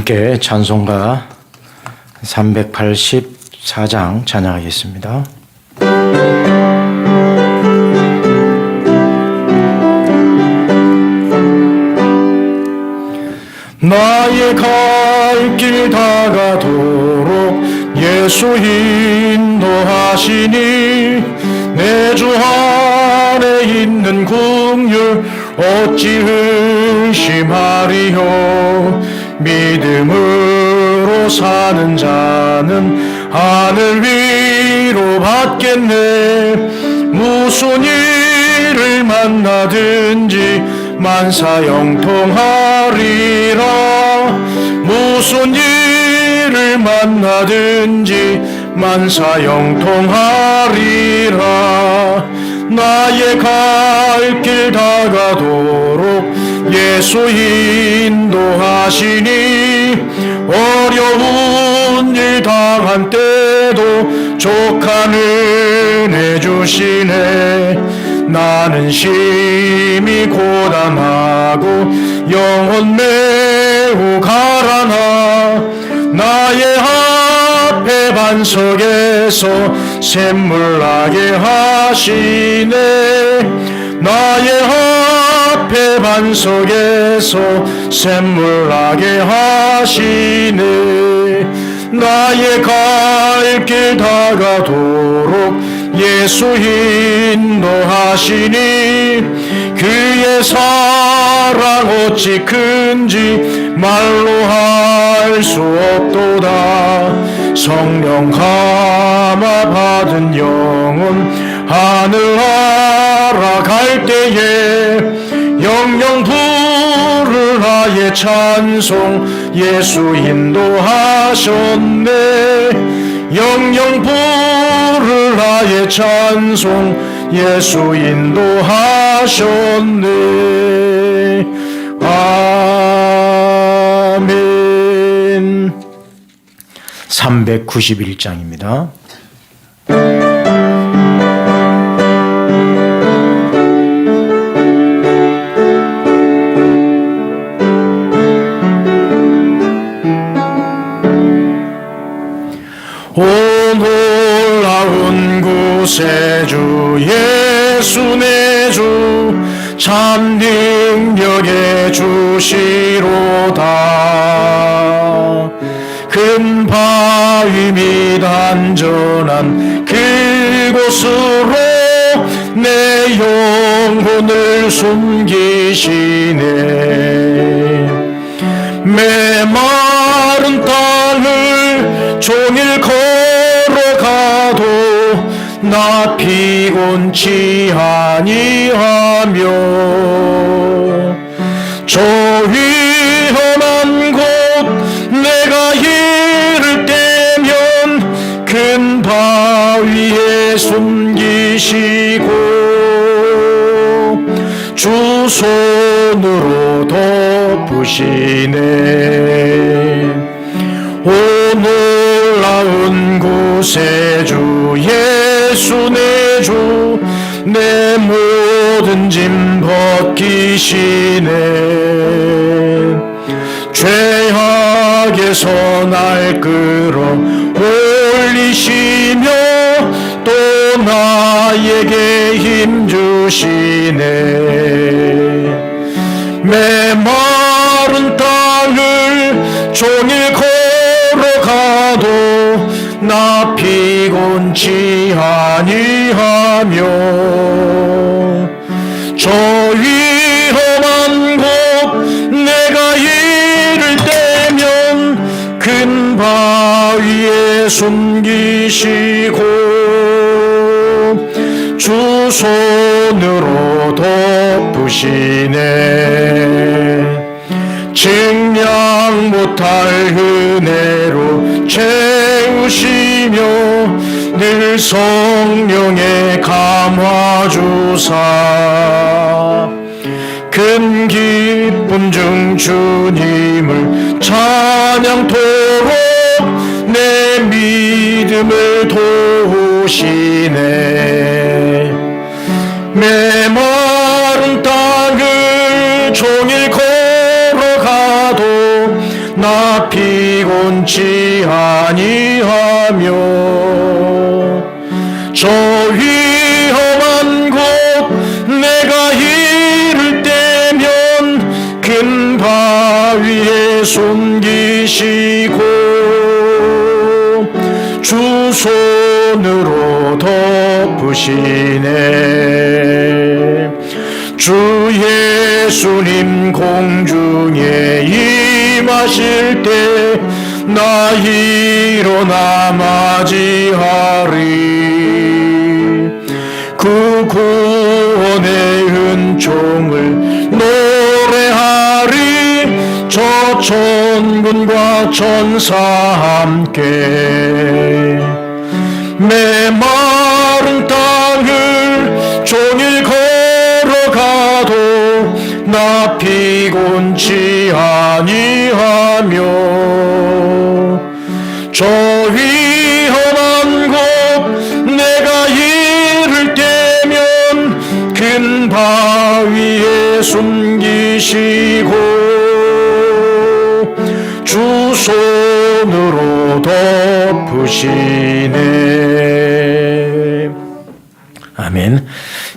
함께 찬송가 384장 찬양하겠습니다. 나의 갈 길 다가도록 예수 인도하시니 내 주 안에 있는 긍휼 어찌 의심하리요. 믿음으로 사는 자는 하늘 위로 받겠네. 무슨 일을 만나든지 만사형통하리라. 무슨 일을 만나든지 만사형통하리라. 나의 갈 길 다가도록 예수 인도하시니 어려운 일 당한 때도 족한 은혜 주시네. 나는 심히 고단하고 영혼 매우 가라나 나의 앞에 반석에서 샘물 나게 하시네. 나의 앞에 반석에서 샘물 나게 하시네. 나의 갈 길 다가도록 예수 인도하시니 그의 사랑 어찌 큰지 말로 할 수 없도다. 성령 감화 받은 영혼 하늘 알아갈 때에 영영 부를 나의 찬송 예수 인도하셨네. 영영 부를 나의 찬송 예수 인도하셨네. 아멘. 391장입니다. 오 놀라운 구세주 예수 내 주 참 능력의 주시로다. 큰 바위 및 안전한 그곳으로 내 영혼을 숨기시네. 메마른 땅을 종일 걸어가도 나 피곤치 아니하며 저 위험한 곳 내가 이를 때면 큰 바위에 숨기시고 주 손으로 덮으시네. 오 놀라운 구세주 예수 내 주 내 모든 짐 벗기시네. 죄악에서 날 끌어 올리시며 또 나에게 힘 주시네. 메마른 땅을 종일 걸어가도 나 피곤치 아니하며 저 위험한 곳 내가 이를 때면 큰 바위에 숨기시고 주 손으로 덮으시네. 증량 못할 은혜로 채우시며 늘 성령의 감화 주사 큰 기쁨 중 주님을 찬양토록 내 믿음을 도우시네. 메마른 땅을 종일 걸어가도 나 나 피곤치 아니하며 저 위험한 곳 내가 이를 때면 큰 바위에 숨기시고 주 손으로 덮으시네. 주 예수님 공중에 임하실 때 나 일어나 맞이하리. 그 구원의 은총을 노래하리. 저 천군과 천사 함께 메마른 땅을 종일 걸어가도 나 피곤치 아니하며 저 위험한 곳 내가 이를 때면 큰 바위에 숨기시고 주 손으로 덮으시네. 아멘.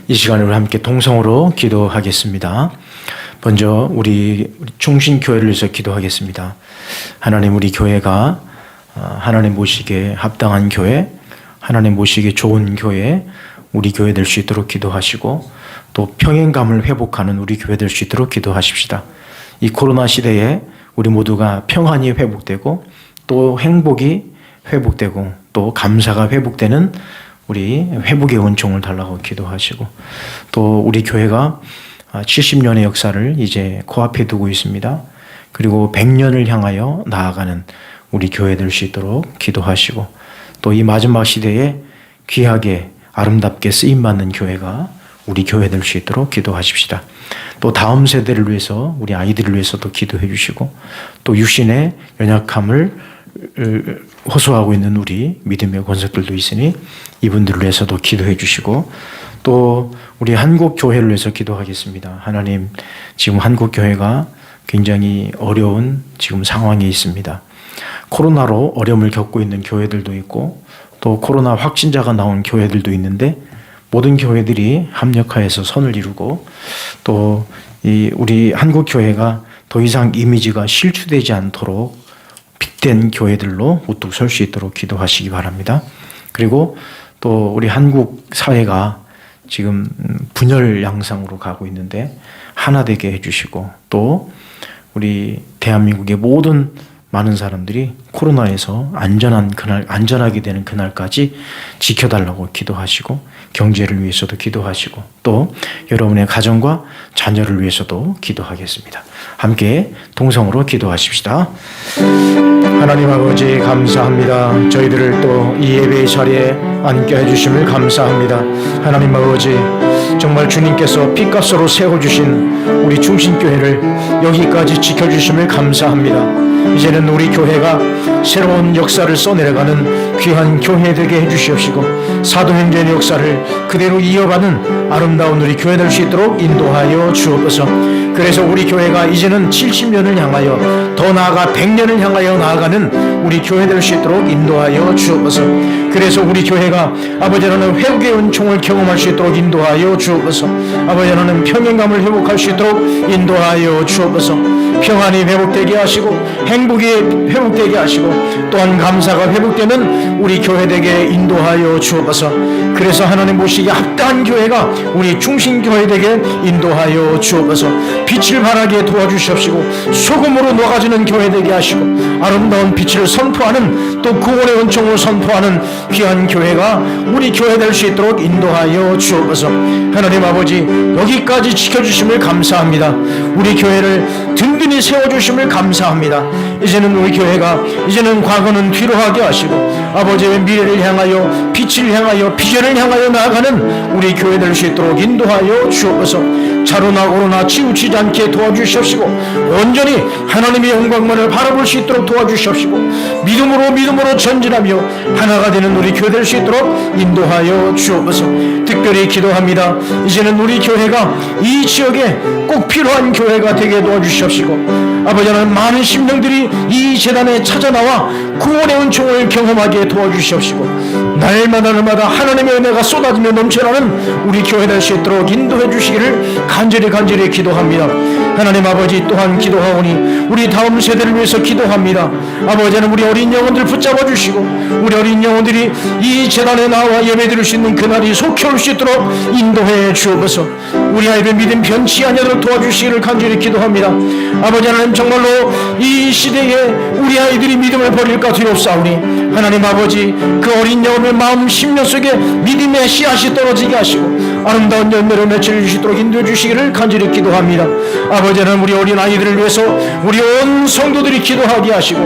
이 시간에 우리 함께 동성으로 기도하겠습니다. 먼저 우리 충신교회를 위해서 기도하겠습니다. 하나님, 우리 교회가 하나님 모시기에 합당한 교회, 하나님 모시기에 좋은 교회, 우리 교회 될 수 있도록 기도하시고 또 평행감을 회복하는 우리 교회 될 수 있도록 기도하십시다. 이 코로나 시대에 우리 모두가 평안이 회복되고 또 행복이 회복되고 또 감사가 회복되는 우리 회복의 은총을 달라고 기도하시고 또 우리 교회가 70년의 역사를 이제 코앞에 두고 있습니다. 그리고 100년을 향하여 나아가는 우리 교회 될 수 있도록 기도하시고 또 이 마지막 시대에 귀하게 아름답게 쓰임받는 교회가 우리 교회 될 수 있도록 기도하십시다. 또 다음 세대를 위해서 우리 아이들을 위해서도 기도해 주시고 또 육신의 연약함을 호소하고 있는 우리 믿음의 권속들도 있으니 이분들을 위해서도 기도해 주시고 또 우리 한국 교회를 위해서 기도하겠습니다. 하나님, 지금 한국 교회가 굉장히 어려운 지금 상황에 있습니다. 코로나로 어려움을 겪고 있는 교회들도 있고 또 코로나 확진자가 나온 교회들도 있는데 모든 교회들이 합력하여서 선을 이루고 또 우리 한국 교회가 더 이상 이미지가 실추되지 않도록 빅된 교회들로 우뚝 설 수 있도록 기도하시기 바랍니다. 그리고 또 우리 한국 사회가 지금 분열 양상으로 가고 있는데 하나 되게 해주시고 또 우리 대한민국의 모든 많은 사람들이 코로나에서 안전하게 되는 그날까지 지켜달라고 기도하시고 경제를 위해서도 기도하시고 또 여러분의 가정과 자녀를 위해서도 기도하겠습니다. 함께 동성으로 기도하십시다. 하나님 아버지, 감사합니다. 저희들을 또 이 예배의 자리에 앉게 해주심을 감사합니다. 하나님 아버지, 정말 주님께서 핏값으로 세워주신 우리 충신교회를 여기까지 지켜주심을 감사합니다. 이제는 우리 교회가 새로운 역사를 써내려가는 귀한 교회 되게 해주시옵시고 사도행전의 역사를 그대로 이어가는 아름다운 우리 교회 될 수 있도록 인도하여 주옵소서. 그래서 우리 교회가 이제는 70년을 향하여 더 나아가 100년을 향하여 나아가는 우리 교회 될 수 있도록 인도하여 주옵소서. 그래서 우리 교회가 아버지 하나님 회복의 은총을 경험할 수 있도록 인도하여 주옵소서. 아버지 하나님 평행감을 회복할 수 있도록 인도하여 주옵소서. 평안이 회복되게 하시고 행복이 회복되게 하시고 또한 감사가 회복되는 우리 교회되게 인도하여 주옵소서. 그래서 하나님 모시기에 합당한 교회가 우리 충신교회되게 인도하여 주옵소서. 빛을 발하게 도와주시옵시고 소금으로 녹아지는 교회되게 하시고 아름다운 빛을 선포하는 또 구원의 은총을 선포하는 귀한 교회가 우리 교회 될 수 있도록 인도하여 주옵소서. 하나님 아버지, 여기까지 지켜주심을 감사합니다. 우리 교회를 든든히 세워주심을 감사합니다. 이제는 우리 교회가 이제는 과거는 뒤로 하게 하시고 아버지의 미래를 향하여 빛을 향하여 비전을 향하여 나아가는 우리 교회 될 수 있도록 인도하여 주옵소서. 자로나 오로나 치우치지 않게 도와주시옵시고 온전히 하나님의 영광만을 바라볼 수 있도록 도와주시옵시고 믿음으로 전진하며 하나가 되는 우리 교회 될 수 있도록 인도하여 주옵소서. 특별히 기도합니다. 이제는 우리 교회가 이 지역에 꼭 필요한 교회가 되게 도와주시옵시고 아버지 하나님, 많은 심령들이 이 재단에 찾아나와 구원의 은총을 경험하게 도와주시옵시고, 날마다 하나님의 은혜가 쏟아지며 넘쳐나는 우리 교회 될 수 있도록 인도해 주시기를 간절히 기도합니다. 하나님 아버지, 또한 기도하오니 우리 다음 세대를 위해서 기도합니다. 아버지는 우리 어린 영혼들 붙잡아 주시고, 우리 어린 영혼들이 이 재단에 나와 예배드릴 수 있는 그날이 속히 올 수 있도록 인도해 주옵소서. 우리 아이들 믿음 변치 아니하도록 도와주시기를 간절히 기도합니다. 아버지 하나님, 정말로 이 시대에 우리 아이들이 믿음을 버릴까 두렵사오니, 하나님 아버지, 그 어린 영혼의 마음 심령 속에 믿음의 씨앗이 떨어지게 하시고 아름다운 열매로 맺혀 주시도록 인도해 주시기를 간절히 기도합니다. 아버지 하나님, 우리 어린 아이들을 위해서 우리 온 성도들이 기도하게 하시고,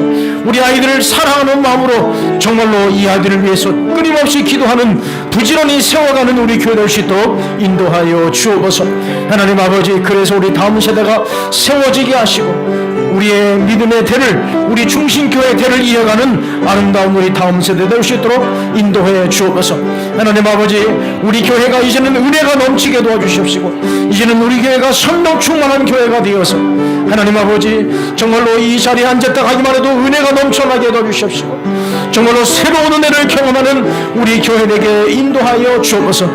우리 아이들을 사랑하는 마음으로 정말로 이 아이들을 위해서 끊임없이 기도하는, 부지런히 세워가는 우리 교회 될 수 있도록 인도하여 주옵소서. 하나님 아버지, 그래서 우리 다음 세대가 세워지게 하시고 우리의 믿음의 대를, 우리 중심교회의 대를 이어가는 아름다운 우리 다음 세대 될 수 있도록 인도해 주옵소서. 하나님 아버지, 우리 교회가 이제는 은혜가 넘치게 도와주시옵시고, 이제는 우리 교회가 성령 충만한 교회가 되어서 하나님 아버지, 정말로 이 자리에 앉았다 가기만 해도 은혜가 넘쳐나게 도와주시옵시고, 정말로 새로운 은혜를 경험하는 우리 교회에게 인도하여 주옵소서.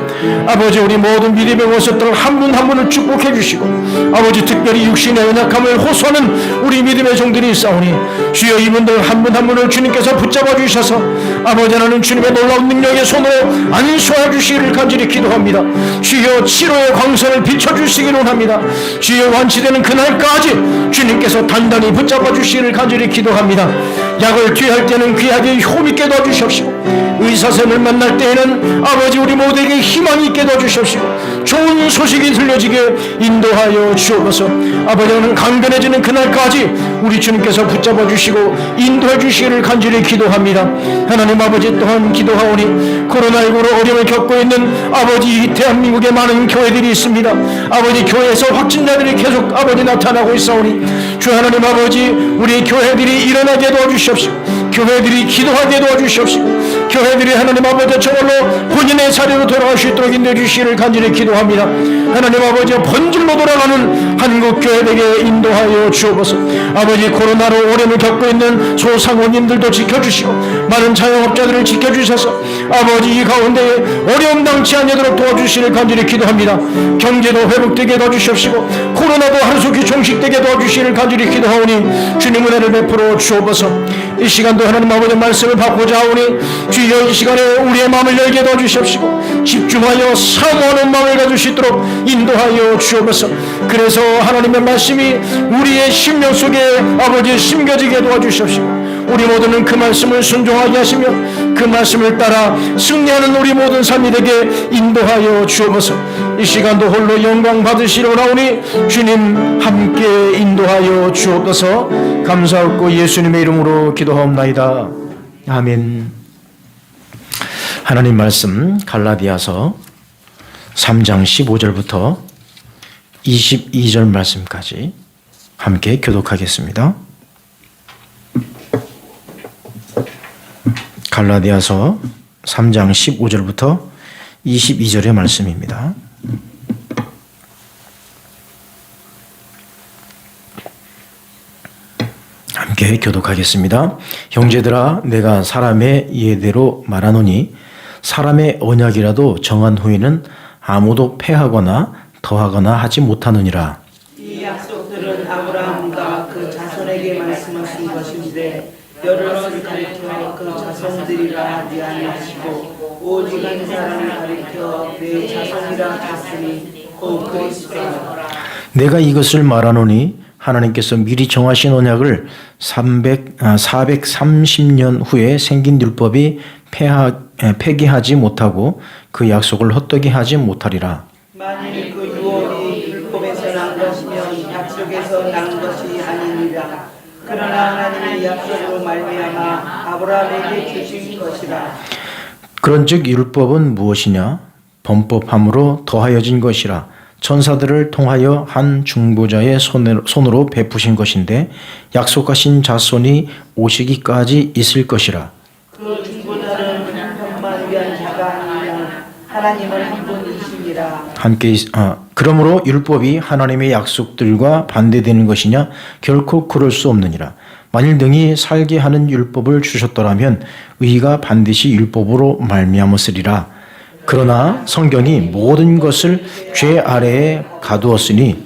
아버지, 우리 모든 믿음의 모습들 한 분 한 분을 축복해 주시고, 아버지, 특별히 육신의 연약함을 호소하는 우리 믿음의 종들이 있사오니 주여, 이분들 한 분 한 분을 주님께서 붙잡아 주셔서 아버지 하나님, 주님의 놀라운 능력의 손으로 안수하여 주시기를 간절히 기도합니다. 주여, 치료의 광선을 비춰주시기를 원합니다. 주여, 완치되는 그날까지 주님께서 단단히 붙잡아 주시기를 간절히 기도합니다. 약을 귀할 때는 귀하게 효밌게 도와주시옵시고, 의사선을 만날 때에는 아버지 우리 모두에게 희망이 있게 도와주시옵시고, 좋은 소식이 들려지게 인도하여 주옵소서. 아버지는 강건해지는 그날까지 우리 주님께서 붙잡아 주시고 인도해 주시기를 간절히 기도합니다. 하나님 아버지, 또한 기도하오니 코로나19로 어려움을 겪고 있는 아버지, 이 대한민국에 많은 교회들이 있습니다. 아버지, 교회에서 확진자들이 계속 아버지 나타나고 있사오니 주 하나님 아버지, 우리 교회들이 일어나게 도와주시옵시고, 교회들이 기도하게 도와주시옵시고, 교회들이 하나님 아버지 정말로 본인의 자리로 돌아갈 수 있도록 인도해 주시기를 간절히 기도합니다. 하나님 아버지, 본질로 돌아가는 한국 교회에게 인도하여 주옵소서. 아버지, 코로나로 어려움을 겪고 있는 소상공인들도 지켜주시고 많은 자영업자들을 지켜주셔서 아버지, 이 가운데 어려움 당치 않도록 도와주시기를 간절히 기도합니다. 경제도 회복되게 도와주시옵시고, 코로나도 하루속히 종식되게 도와주시기를 간절히 기도하오니 주님 은혜를 베풀어 주옵소서. 이 시간도 하나님 아버지 말씀을 받고자 하오니 주여, 이 시간에 우리의 마음을 열게 도와주시옵시고 집중하여 사모하는 마음을 가질 수 있도록 인도하여 주옵소서. 그래서 하나님의 말씀이 우리의 심령 속에 아버지 심겨지게 도와주시옵시고, 우리 모두는 그 말씀을 순종하게 하시며 그 말씀을 따라 승리하는 우리 모든 삶이 되게 인도하여 주옵소서. 이 시간도 홀로 영광 받으시려 나오니 주님 함께 인도하여 주옵소서. 감사하고 예수님의 이름으로 기도하옵나이다. 아멘. 하나님 말씀 갈라디아서 3장 15절부터 22절 말씀까지 함께 교독하겠습니다. 갈라디아서 3장 15절부터 22절의 말씀입니다. 함께 교독하겠습니다. 형제들아, 내가 사람의 예대로 말하노니 사람의 언약이라도 정한 후에는 아무도 패하거나 더하거나 하지 못하느니라. 이 약속들은 아브라함과 그 자손에게 말씀하신 것인데 여럿을 가리켜 그 자손들이라 하지 아니하시고 오직 한 사람을 가리켜 내 자손이라 하셨으니 곧 그리스도라. 내가 이것을 말하노니 하나님께서 미리 정하신 언약을 430년 후에 생긴 율법이 폐기하지 못하고 그 약속을 헛되게 하지 못하리라. 만일 그 유언이 율법에서 난 것이면 약속에서 난 것이 아니니라. 그러나 하나님의 약속으로 말미암아 아브라함에게 주신 것이라. 그런즉 율법은 무엇이냐? 범법함으로 더하여진 것이라. 천사들을 통하여 한 중보자의 손으로 베푸신 것인데 약속하신 자손이 오시기까지 있을 것이라. 그 중보자는 형편만 위한 자가 아니라 하나님은 한 분이시니라. 그러므로 율법이 하나님의 약속들과 반대되는 것이냐? 결코 그럴 수 없느니라. 만일 능히 살게 하는 율법을 주셨더라면 의가 반드시 율법으로 말미암았으리라. 그러나 성경이 모든 것을 죄 아래에 가두었으니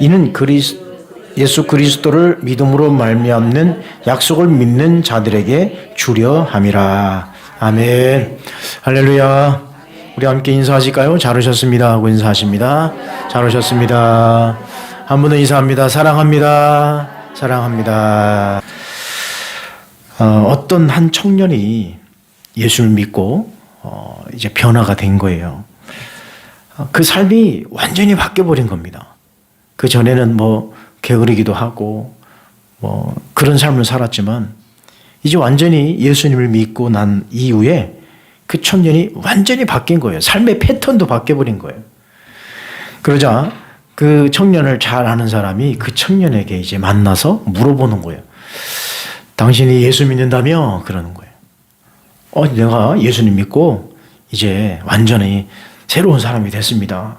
이는 예수 그리스도를 믿음으로 말미암는 약속을 믿는 자들에게 주려 함이라. 아멘. 할렐루야. 우리 함께 인사하실까요? 잘 오셨습니다 하고 인사하십니다. 잘 오셨습니다. 한 분은 인사합니다. 사랑합니다. 사랑합니다. 어떤 한 청년이 예수를 믿고 이제 변화가 된 거예요. 그 삶이 완전히 바뀌어버린 겁니다. 그 전에는 뭐 게으르기도 하고 뭐 그런 삶을 살았지만 이제 완전히 예수님을 믿고 난 이후에 그 청년이 완전히 바뀐 거예요. 삶의 패턴도 바뀌어버린 거예요. 그러자 그 청년을 잘 아는 사람이 그 청년에게 이제 만나서 물어보는 거예요. 당신이 예수 믿는다며? 그러는 거예요. 내가 예수님 믿고 이제 완전히 새로운 사람이 됐습니다.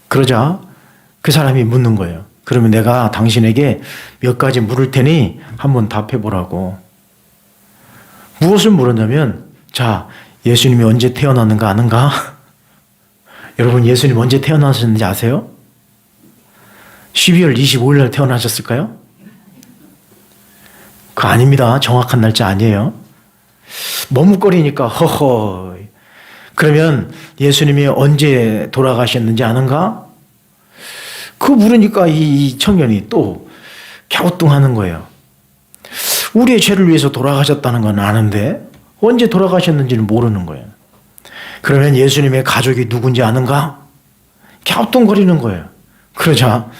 그러자 그 사람이 묻는 거예요. 그러면 내가 당신에게 몇 가지 물을 테니 한번 답해 보라고. 무엇을 물었냐면, 자, 예수님이 언제 태어났는가 아는가? 여러분, 예수님 언제 태어나셨는지 아세요? 12월 25일 날 태어나셨을까요? 그거 아닙니다. 정확한 날짜 아니에요. 머뭇거리니까 허허. 그러면 예수님이 언제 돌아가셨는지 아는가? 그거 물으니까 이 청년이 또 갸우뚱하는 거예요. 우리의 죄를 위해서 돌아가셨다는 건 아는데 언제 돌아가셨는지는 모르는 거예요. 그러면 예수님의 가족이 누군지 아는가? 갸우뚱거리는 거예요. 그러자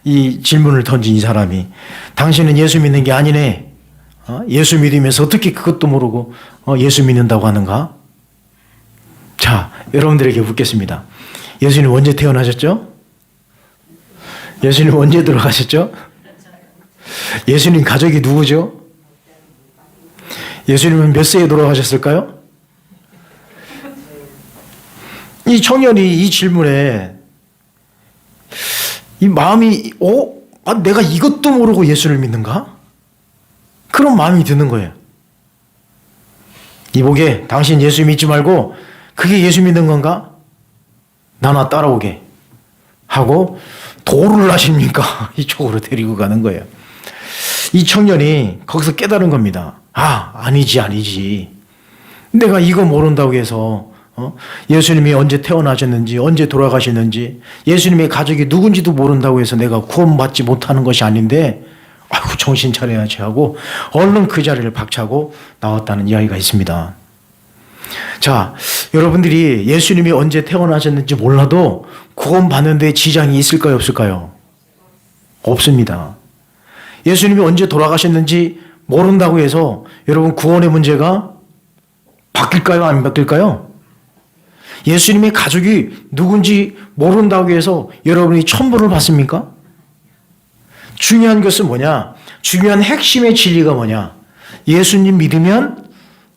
이 질문을 던진 이 사람이, 당신은 예수 믿는 게 아니네. 예수 믿으면서 어떻게 그것도 모르고 예수 믿는다고 하는가? 자, 여러분들에게 묻겠습니다. 예수님 언제 태어나셨죠? 예수님 언제 돌아가셨죠? 예수님 가족이 누구죠? 예수님은 몇 세에 돌아가셨을까요? 이 청년이 이 질문에 이 마음이 내가 이것도 모르고 예수를 믿는가? 그런 마음이 드는 거예요. 이보게, 당신 예수 믿지 말고 그게 예수 믿는 건가? 나나 따라오게 하고 도를 하십니까? 이쪽으로 데리고 가는 거예요. 이 청년이 거기서 깨달은 겁니다. 아니지. 내가 이거 모른다고 해서 예수님이 언제 태어나셨는지, 언제 돌아가셨는지, 예수님의 가족이 누군지도 모른다고 해서 내가 구원받지 못하는 것이 아닌데, 아이고 정신 차려야지 하고 얼른 그 자리를 박차고 나왔다는 이야기가 있습니다. 자, 여러분들이 예수님이 언제 태어나셨는지 몰라도 구원받는 데 지장이 있을까요, 없을까요? 없습니다. 예수님이 언제 돌아가셨는지 모른다고 해서 여러분 구원의 문제가 바뀔까요, 안 바뀔까요? 예수님의 가족이 누군지 모른다고 해서 여러분이 천벌을 받습니까? 중요한 것은 뭐냐? 중요한 핵심의 진리가 뭐냐? 예수님 믿으면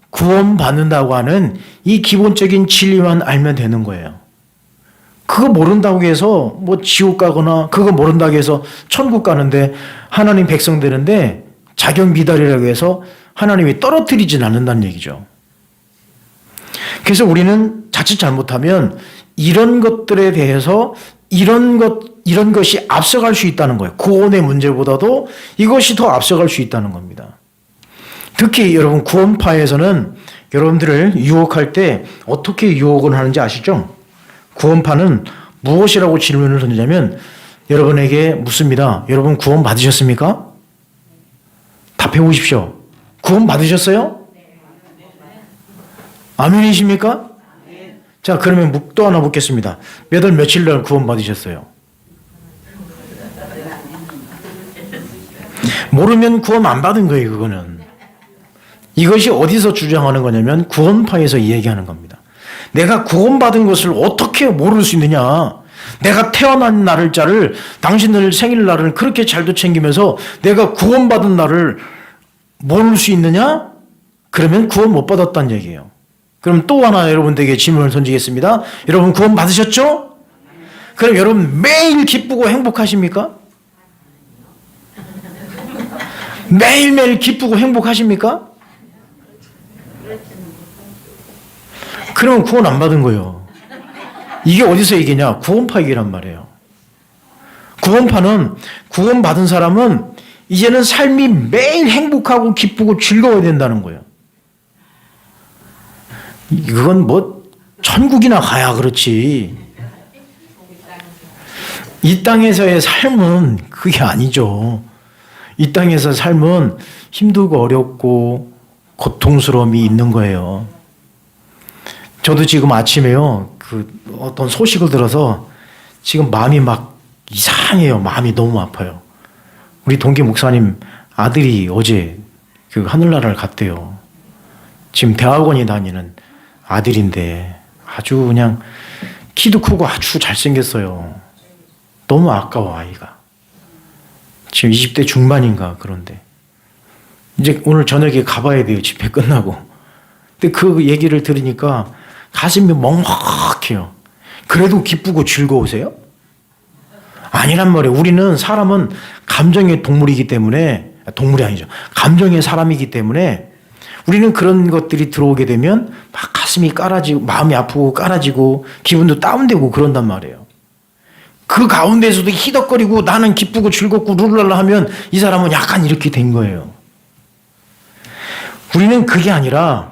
구원받는다고 하는 이 기본적인 진리만 알면 되는 거예요. 그거 모른다고 해서 뭐 지옥 가거나 그거 모른다고 해서 천국 가는데 하나님 백성 되는데 자격 미달이라고 해서 하나님이 떨어뜨리진 않는다는 얘기죠. 그래서 우리는 자칫 잘못하면 이런 것들에 대해서 이런 것이 앞서갈 수 있다는 거예요. 구원의 문제보다도 이것이 더 앞서갈 수 있다는 겁니다. 특히 여러분 구원파에서는 여러분들을 유혹할 때 어떻게 유혹을 하는지 아시죠? 구원파는 무엇이라고 질문을 던지냐면 여러분에게 묻습니다. 여러분 구원 받으셨습니까? 답해 보십시오. 구원 받으셨어요? 아멘이십니까? 자, 그러면 또 하나 묻겠습니다. 몇 월 며칠 날 구원 받으셨어요? 모르면 구원 안 받은 거예요, 그거는. 이것이 어디서 주장하는 거냐면 구원파에서 이야기하는 겁니다. 내가 구원받은 것을 어떻게 모를 수 있느냐? 내가 태어난 날짜를, 당신들 생일날을 그렇게 잘도 챙기면서 내가 구원받은 날을 모를 수 있느냐? 그러면 구원 못 받았다는 얘기예요. 그럼 또 하나 여러분들에게 질문을 던지겠습니다. 여러분 구원 받으셨죠? 그럼 여러분 매일 기쁘고 행복하십니까? 매일매일 기쁘고 행복하십니까? 그러면 구원 안 받은 거예요. 이게 어디서 얘기냐? 구원파 얘기란 말이에요. 구원파는 구원 받은 사람은 이제는 삶이 매일 행복하고 기쁘고 즐거워야 된다는 거예요. 이건 뭐 천국이나 가야 그렇지. 이 땅에서의 삶은 그게 아니죠. 이 땅에서 삶은 힘들고 어렵고 고통스러움이 있는 거예요. 저도 지금 아침에요, 어떤 소식을 들어서 지금 마음이 막 이상해요. 마음이 너무 아파요. 우리 동기 목사님 아들이 어제 하늘나라를 갔대요. 지금 대학원에 다니는 아들인데 아주 그냥 키도 크고 아주 잘생겼어요. 너무 아까워, 아이가. 지금 20대 중반인가 그런데. 이제 오늘 저녁에 가봐야 돼요. 집회 끝나고. 근데 그 얘기를 들으니까 가슴이 먹먹해요. 그래도 기쁘고 즐거우세요? 아니란 말이에요. 우리는 사람은 감정의 동물이기 때문에, 동물이 아니죠. 감정의 사람이기 때문에 우리는 그런 것들이 들어오게 되면 막 가슴이 깔아지고 마음이 아프고 깔아지고 기분도 다운되고 그런단 말이에요. 그 가운데서도 희덕거리고 나는 기쁘고 즐겁고 룰랄라 하면 이 사람은 약간 이렇게 된 거예요. 우리는 그게 아니라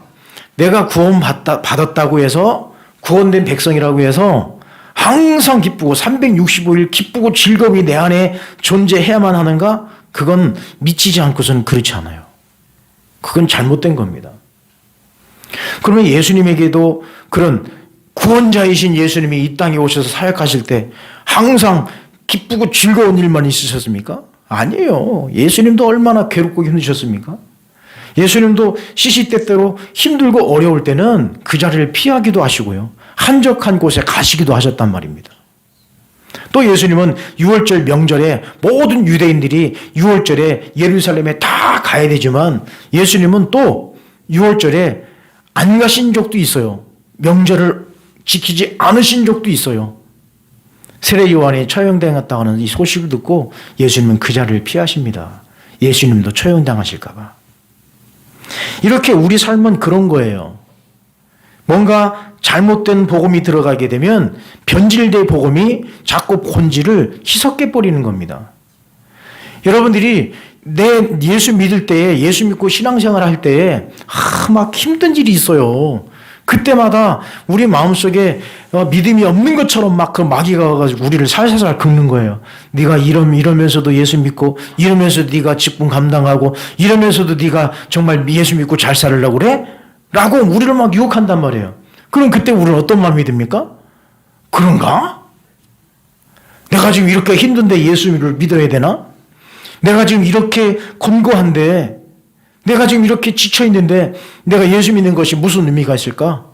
내가 받았다고 해서 구원된 백성이라고 해서 항상 기쁘고 365일 기쁘고 즐거움이 내 안에 존재해야만 하는가? 그건 미치지 않고서는 그렇지 않아요. 그건 잘못된 겁니다. 그러면 예수님에게도 그런 구원자이신 예수님이 이 땅에 오셔서 사역하실 때 항상 기쁘고 즐거운 일만 있으셨습니까? 아니에요. 예수님도 얼마나 괴롭고 힘드셨습니까? 예수님도 시시때때로 힘들고 어려울 때는 그 자리를 피하기도 하시고요. 한적한 곳에 가시기도 하셨단 말입니다. 또 예수님은 6월절 명절에 모든 유대인들이 6월절에 예루살렘에 다 가야 되지만 예수님은 또 6월절에 안 가신 적도 있어요. 명절을 지키지 않으신 적도 있어요. 세례 요한이 처형당했다는 이 소식을 듣고 예수님은 그 자리를 피하십니다. 예수님도 처형당하실까 봐. 이렇게 우리 삶은 그런 거예요. 뭔가 잘못된 복음이 들어가게 되면 변질된 복음이 자꾸 본질을 희석해버리는 겁니다. 여러분들이 내 예수 믿을 때에, 예수 믿고 신앙생활 할 때에 막 힘든 일이 있어요. 그때마다 우리 마음속에 믿음이 없는 것처럼 막 그 마귀가 와가지고 우리를 살살살 긁는 거예요. 네가 이러면서도 예수 믿고, 이러면서도 네가 직분 감당하고, 이러면서도 네가 정말 예수 믿고 잘 살으려고 그래? 라고 우리를 막 유혹한단 말이에요. 그럼 그때 우리는 어떤 마음이 듭니까? 그런가? 내가 지금 이렇게 힘든데 예수를 믿어야 되나? 내가 지금 이렇게 권고한데, 내가 지금 이렇게 지쳐있는데 내가 예수 믿는 것이 무슨 의미가 있을까?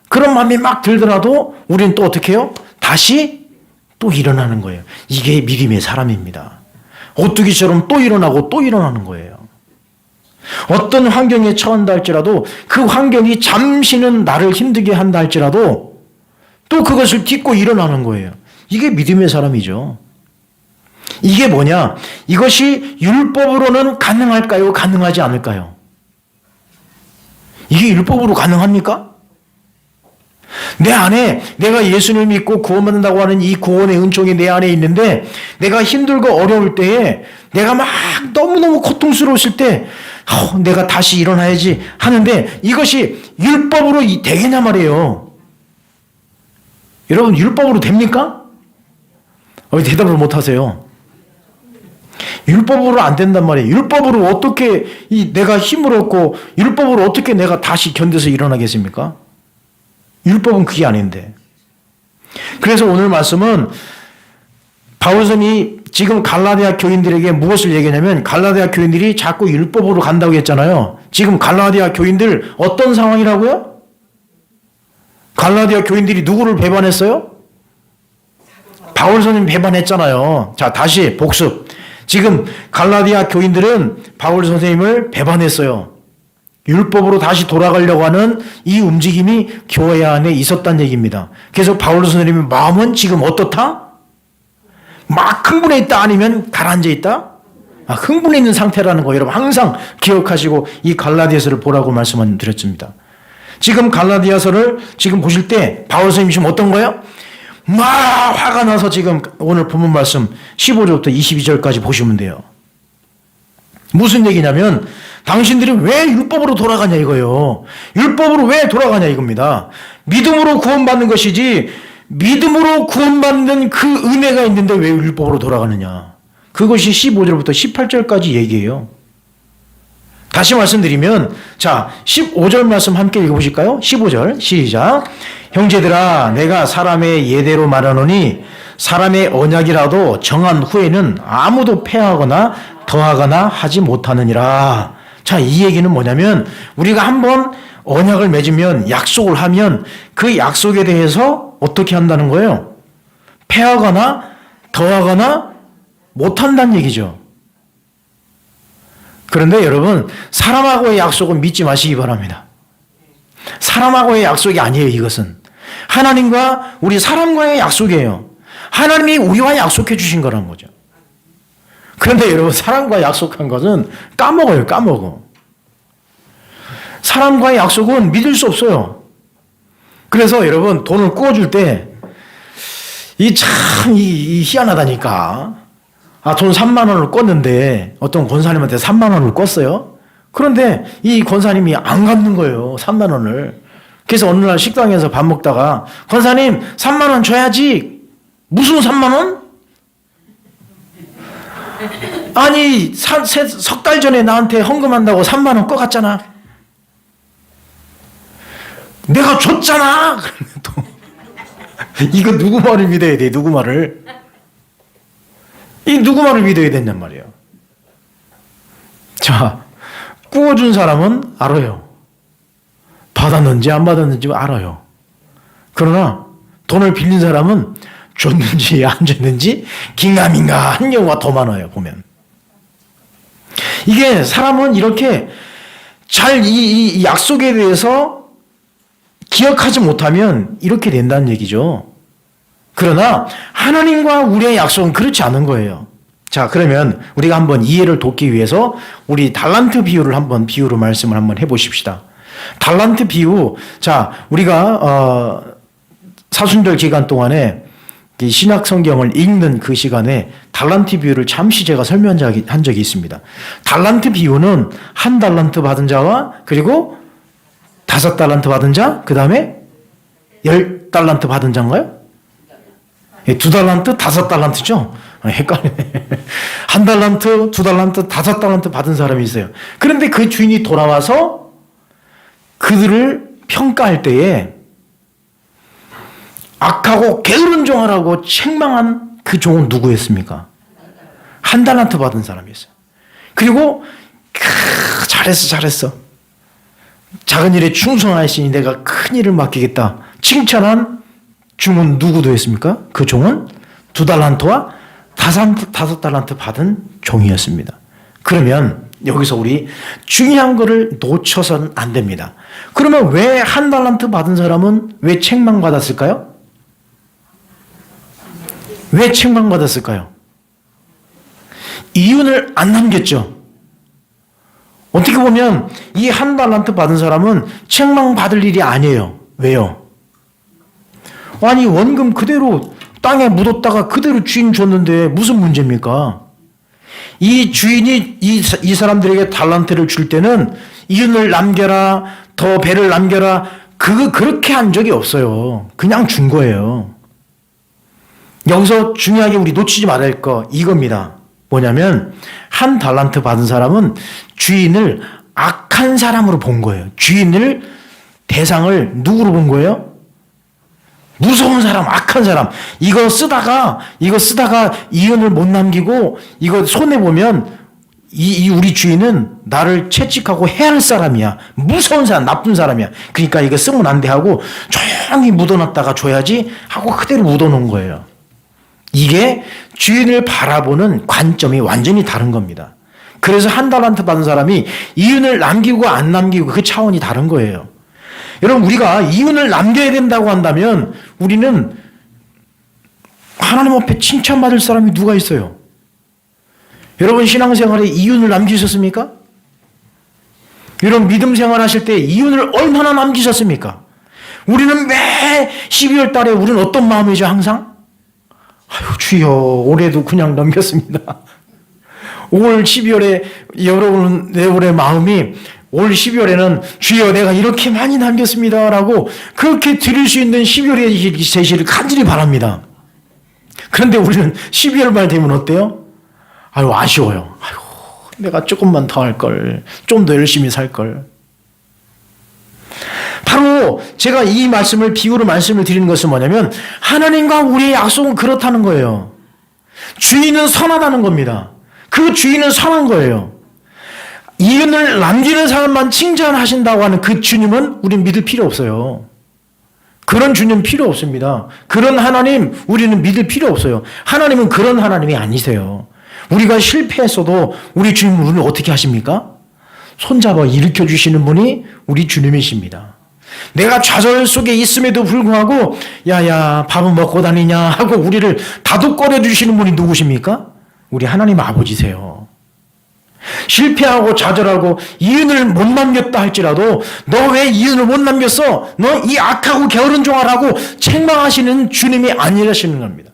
그런 마음이 막 들더라도 우리는 또 어떻게 해요? 다시 또 일어나는 거예요. 이게 믿음의 사람입니다. 오뚜기처럼 또 일어나고 또 일어나는 거예요. 어떤 환경에 처한다 할지라도 그 환경이 잠시는 나를 힘들게 한다 할지라도 또 그것을 딛고 일어나는 거예요. 이게 믿음의 사람이죠. 이게 뭐냐? 이것이 율법으로는 가능할까요? 가능하지 않을까요? 이게 율법으로 가능합니까? 내 안에 내가 예수님을 믿고 구원받는다고 하는 이 구원의 은총이 내 안에 있는데 내가 힘들고 어려울 때에 내가 막 너무너무 고통스러웠을 때 내가 다시 일어나야지 하는데 이것이 율법으로 되겠냐 말이에요. 여러분 율법으로 됩니까? 왜 대답을 못하세요? 율법으로 안 된단 말이에요. 율법으로 어떻게 내가 힘을 얻고 율법으로 어떻게 내가 다시 견뎌서 일어나겠습니까? 율법은 그게 아닌데. 그래서 오늘 말씀은 바울선이 지금 갈라디아 교인들에게 무엇을 얘기하냐면 갈라디아 교인들이 자꾸 율법으로 간다고 했잖아요. 지금 갈라디아 교인들 어떤 상황이라고요? 갈라디아 교인들이 누구를 배반했어요? 바울선이 배반했잖아요. 자, 다시 복습. 지금 갈라디아 교인들은 바울 선생님을 배반했어요. 율법으로 다시 돌아가려고 하는 이 움직임이 교회 안에 있었다는 얘기입니다. 그래서 바울로 선생님의 마음은 지금 어떻다? 막 흥분해 있다 아니면 가라앉아 있다? 흥분해 있는 상태라는 거 여러분 항상 기억하시고 이 갈라디아서를 보라고 말씀을 드렸습니다. 지금 갈라디아서를 지금 보실 때 바울 선생님이 지금 어떤 거예요? 막 화가 나서 지금 오늘 본문 말씀 15절부터 22절까지 보시면 돼요. 무슨 얘기냐면 당신들이 왜 율법으로 돌아가냐 이거예요. 율법으로 왜 돌아가냐 이겁니다. 믿음으로 구원받는 것이지 믿음으로 구원받는 그 은혜가 있는데 왜 율법으로 돌아가느냐. 그것이 15절부터 18절까지 얘기해요. 다시 말씀드리면 자 15절 말씀 함께 읽어보실까요? 15절 시작. 형제들아 내가 사람의 예대로 말하노니 사람의 언약이라도 정한 후에는 아무도 폐하거나 더하거나 하지 못하느니라. 자, 이 얘기는 뭐냐면 우리가 한번 언약을 맺으면 약속을 하면 그 약속에 대해서 어떻게 한다는 거예요? 폐하거나 더하거나 못한다는 얘기죠. 그런데 여러분 사람하고의 약속은 믿지 마시기 바랍니다. 사람하고의 약속이 아니에요. 이것은 하나님과 우리 사람과의 약속이에요. 하나님이 우리와 약속해 주신 거란 거죠. 그런데 여러분 사람과 약속한 것은 까먹어요. 까먹어. 사람과의 약속은 믿을 수 없어요. 그래서 여러분 돈을 구워줄 때 이 참 희한하다니까. 돈 3만 원을 껐는데 어떤 권사님한테 3만 원을 껐어요. 그런데 이 권사님이 안 갚는 거예요. 3만 원을. 그래서 어느 날 식당에서 밥 먹다가 권사님 3만 원 줘야지. 무슨 3만 원? 아니 석 달 전에 나한테 헌금한다고 3만 원 꺼갔잖아. 내가 줬잖아. 또 이거 누구 말을 믿어야 돼? 누구 말을? 이 누구 말을 믿어야 된단 말이에요. 자, 구워준 사람은 알아요. 받았는지 안 받았는지 알아요. 그러나 돈을 빌린 사람은 줬는지 안 줬는지 긴가민가한 경우가 더 많아요. 보면 이게 사람은 이렇게 잘 이 약속에 대해서 기억하지 못하면 이렇게 된다는 얘기죠. 그러나 하나님과 우리의 약속은 그렇지 않은 거예요. 자, 그러면 우리가 한번 이해를 돕기 위해서 우리 달란트 비유를 한번 비유로 말씀을 한번 해보십시다. 달란트 비유. 자, 우리가 사순절 기간 동안에 신약 성경을 읽는 그 시간에 달란트 비유를 잠시 제가 설명한 적이 있습니다. 달란트 비유는 1달란트 받은 자와 그리고 5달란트 받은 자, 그 다음에 10달란트 받은 자인가요? 2달란트, 5달란트죠? 헷갈리네. 1달란트, 2달란트, 5달란트 받은 사람이 있어요. 그런데 그 주인이 돌아와서 그들을 평가할 때에 악하고 게으른 종아라고 책망한 그 종은 누구였습니까? 1달란트 받은 사람이었어요. 그리고 잘했어. 작은 일에 충성하시니 내가 큰 일을 맡기겠다. 칭찬한 종은 누구도 했습니까? 그 종은 2달란트와 5달란트 받은 종이었습니다. 그러면 여기서 우리 중요한 거를 놓쳐서는 안 됩니다. 그러면 왜 1달란트 받은 사람은 왜 책망받았을까요? 왜 책망받았을까요? 이윤을 안 남겼죠. 어떻게 보면 이 1달란트 받은 사람은 책망받을 일이 아니에요. 왜요? 아니 원금 그대로 땅에 묻었다가 그대로 주인 줬는데 무슨 문제입니까? 이 주인이 이 사람들에게 달란트를 줄 때는 이윤을 남겨라, 더 배를 남겨라, 그렇게 한 적이 없어요. 그냥 준 거예요. 여기서 중요하게 우리 놓치지 말아야 할 거 이겁니다. 뭐냐면 1달란트 받은 사람은 주인을 악한 사람으로 본 거예요. 주인을 대상을 누구로 본 거예요? 무서운 사람, 악한 사람. 이거 쓰다가 이윤을 못 남기고 이거 손해 보면 이 우리 주인은 나를 채찍하고 해할 사람이야. 무서운 사람, 나쁜 사람이야. 그러니까 이거 쓰면 안 돼 하고 조용히 묻어놨다가 줘야지 하고 그대로 묻어놓은 거예요. 이게 주인을 바라보는 관점이 완전히 다른 겁니다. 그래서 한 달란트 받은 사람이 이윤을 남기고 안 남기고 그 차원이 다른 거예요. 여러분, 우리가 이윤을 남겨야 된다고 한다면 우리는 하나님 앞에 칭찬받을 사람이 누가 있어요? 여러분, 신앙생활에 이윤을 남기셨습니까? 여러분, 믿음 생활하실 때 이윤을 얼마나 남기셨습니까? 우리는 매 12월 달에 우리는 어떤 마음이죠, 항상? 아유, 주여, 올해도 그냥 넘겼습니다. 올 12월에 여러분의 마음이 올 12월에는 주여 내가 이렇게 많이 남겼습니다 라고 그렇게 드릴 수 있는 12월의 제시를 간절히 바랍니다. 그런데 우리는 12월 말 되면 어때요? 아유, 아쉬워요. 아유, 내가 조금만 더 할 걸, 좀 더 열심히 살 걸. 바로 제가 이 말씀을 비유로 말씀을 드리는 것은 뭐냐면 하나님과 우리의 약속은 그렇다는 거예요. 주인은 선하다는 겁니다. 그 주인은 선한 거예요. 이윤을 남기는 사람만 칭찬하신다고 하는 그 주님은 우리는 믿을 필요 없어요. 그런 주님 필요 없습니다. 그런 하나님 우리는 믿을 필요 없어요. 하나님은 그런 하나님이 아니세요. 우리가 실패했어도 우리 주님은 우리를 어떻게 하십니까? 손잡아 일으켜 주시는 분이 우리 주님이십니다. 내가 좌절 속에 있음에도 불구하고 야야 밥은 먹고 다니냐 하고 우리를 다독거려 주시는 분이 누구십니까? 우리 하나님 아버지세요. 실패하고 좌절하고 이윤을 못 남겼다 할지라도 너 왜 이윤을 못 남겼어? 너 이 악하고 게으른 종아라고 책망하시는 주님이 아니라시는 겁니다.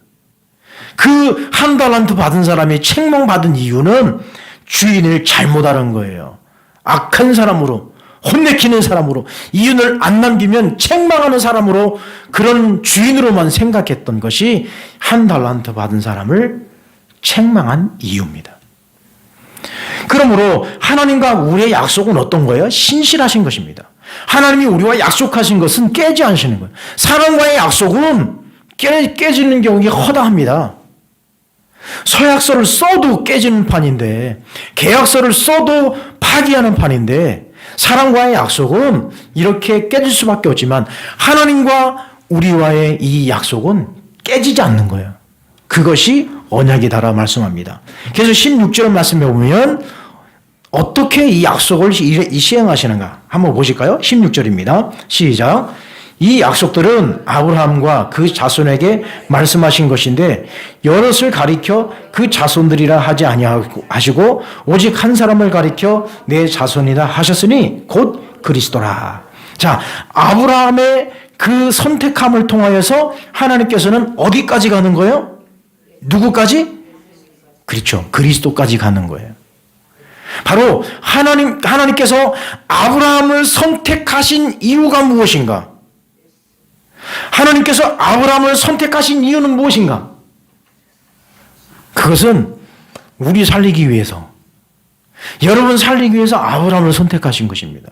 그 한 달란트 받은 사람이 책망받은 이유는 주인을 잘못 알은 거예요. 악한 사람으로, 혼내키는 사람으로, 이윤을 안 남기면 책망하는 사람으로, 그런 주인으로만 생각했던 것이 한 달란트 받은 사람을 책망한 이유입니다. 그러므로 하나님과 우리의 약속은 어떤 거예요? 신실하신 것입니다. 하나님이 우리와 약속하신 것은 깨지 않으시는 거예요. 사람과의 약속은 깨지는 경우가 허다합니다. 서약서를 써도 깨지는 판인데, 계약서를 써도 파기하는 판인데, 사람과의 약속은 이렇게 깨질 수밖에 없지만 하나님과 우리와의 이 약속은 깨지지 않는 거예요. 그것이 언약이다라 말씀합니다. 그래서 16절 말씀에 보면 어떻게 이 약속을 시행하시는가 한번 보실까요? 16절입니다. 시작. 이 약속들은 아브라함과 그 자손에게 말씀하신 것인데 여럿을 가리켜 그 자손들이라 하지 아니하시고 오직 한 사람을 가리켜 내 자손이라 하셨으니 곧 그리스도라. 자, 아브라함의 그 선택함을 통하여서 하나님께서는 어디까지 가는 거예요? 누구까지? 그렇죠. 그리스도까지 가는 거예요. 바로 하나님께서 아브라함을 선택하신 이유가 무엇인가? 하나님께서 아브라함을 선택하신 이유는 무엇인가? 그것은 우리 살리기 위해서, 여러분 살리기 위해서 아브라함을 선택하신 것입니다.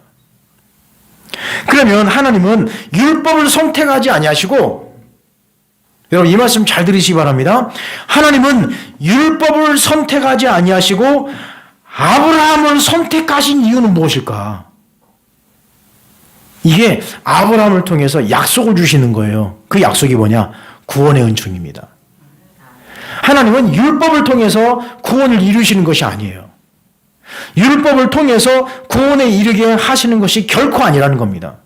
그러면 하나님은 율법을 선택하지 아니하시고, 여러분 이 말씀 잘 들으시기 바랍니다. 하나님은 율법을 선택하지 아니하시고 아브라함을 선택하신 이유는 무엇일까? 이게 아브라함을 통해서 약속을 주시는 거예요. 그 약속이 뭐냐? 구원의 은총입니다. 하나님은 율법을 통해서 구원을 이루시는 것이 아니에요. 율법을 통해서 구원에 이르게 하시는 것이 결코 아니라는 겁니다.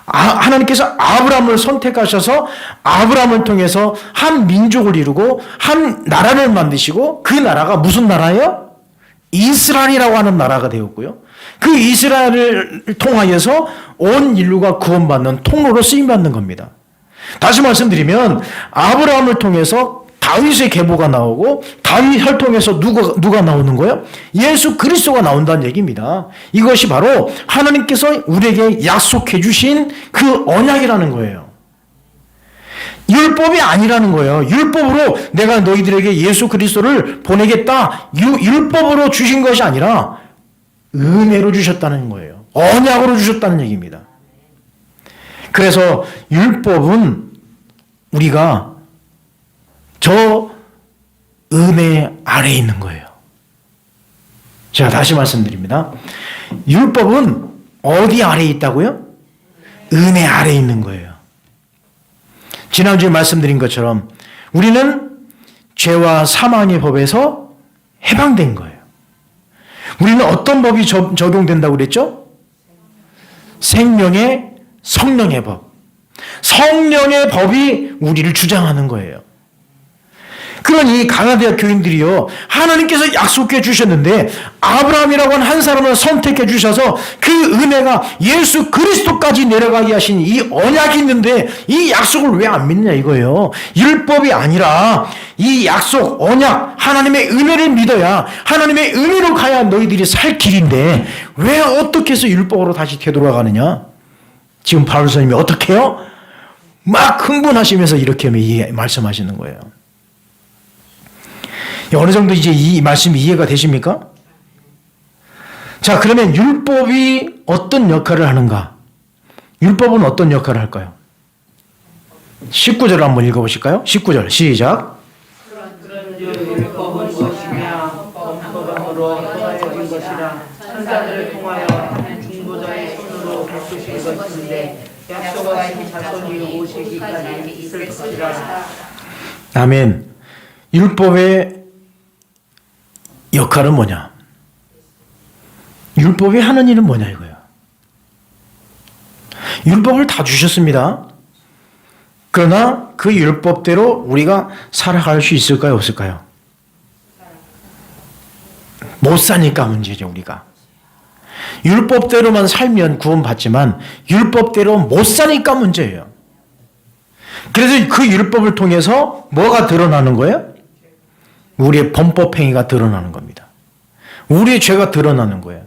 하나님께서 아브라함을 선택하셔서 아브라함을 통해서 한 민족을 이루고 한 나라를 만드시고, 그 나라가 무슨 나라예요? 이스라엘이라고 하는 나라가 되었고요. 그 이스라엘을 통하여서 온 인류가 구원받는 통로로 쓰임받는 겁니다. 다시 말씀드리면 아브라함을 통해서 다윗의 계보가 나오고, 다윗 혈통에서 누가 나오는 거예요? 예수 그리스도가 나온다는 얘기입니다. 이것이 바로 하나님께서 우리에게 약속해 주신 그 언약이라는 거예요. 율법이 아니라는 거예요. 율법으로 내가 너희들에게 예수 그리스도를 보내겠다, 율법으로 주신 것이 아니라 은혜로 주셨다는 거예요. 언약으로 주셨다는 얘기입니다. 그래서 율법은 우리가 저 은혜 아래에 있는 거예요. 제가 다시 말씀드립니다. 율법은 어디 아래에 있다고요? 은혜 아래에 있는 거예요. 지난주에 말씀드린 것처럼 우리는 죄와 사망의 법에서 해방된 거예요. 우리는 어떤 법이 적용된다고 그랬죠? 생명의 성령의 법. 성령의 법이 우리를 주장하는 거예요. 그러니 가나디아 교인들이요, 하나님께서 약속해 주셨는데 아브라함이라고 하는 한 사람을 선택해 주셔서 그 은혜가 예수 그리스도까지 내려가게 하신 이 언약이 있는데 이 약속을 왜 안 믿느냐 이거예요. 율법이 아니라 이 약속, 언약, 하나님의 은혜를 믿어야, 하나님의 은혜로 가야 너희들이 살 길인데 왜 어떻게 해서 율법으로 다시 되돌아가느냐. 지금 바울 선생님이 어떻게 해요? 막 흥분하시면서 이렇게 말씀하시는 거예요. 어느 정도 이제 이 말씀이 이해가 되십니까? 자, 그러면 율법이 어떤 역할을 하는가? 율법은 어떤 역할을 할까요? 19절을 한번 읽어보실까요? 19절 시작. 그런 율법은 무엇이냐? 법으로 통하여진 것이라 천사들을 통하여 중보자의 손으로 베푸실 것인데 약속하신 자손이 오시기까지 있을 것이라. 아멘. 율법의 역할은 뭐냐? 율법이 하는 일은 뭐냐 이거예요. 율법을 다 주셨습니다. 그러나 그 율법대로 우리가 살아갈 수 있을까요? 없을까요? 못 사니까 문제죠, 우리가. 율법대로만 살면 구원받지만 율법대로 못 사니까 문제예요. 그래서 그 율법을 통해서 뭐가 드러나는 거예요? 우리의 범법행위가 드러나는 겁니다. 우리의 죄가 드러나는 거예요.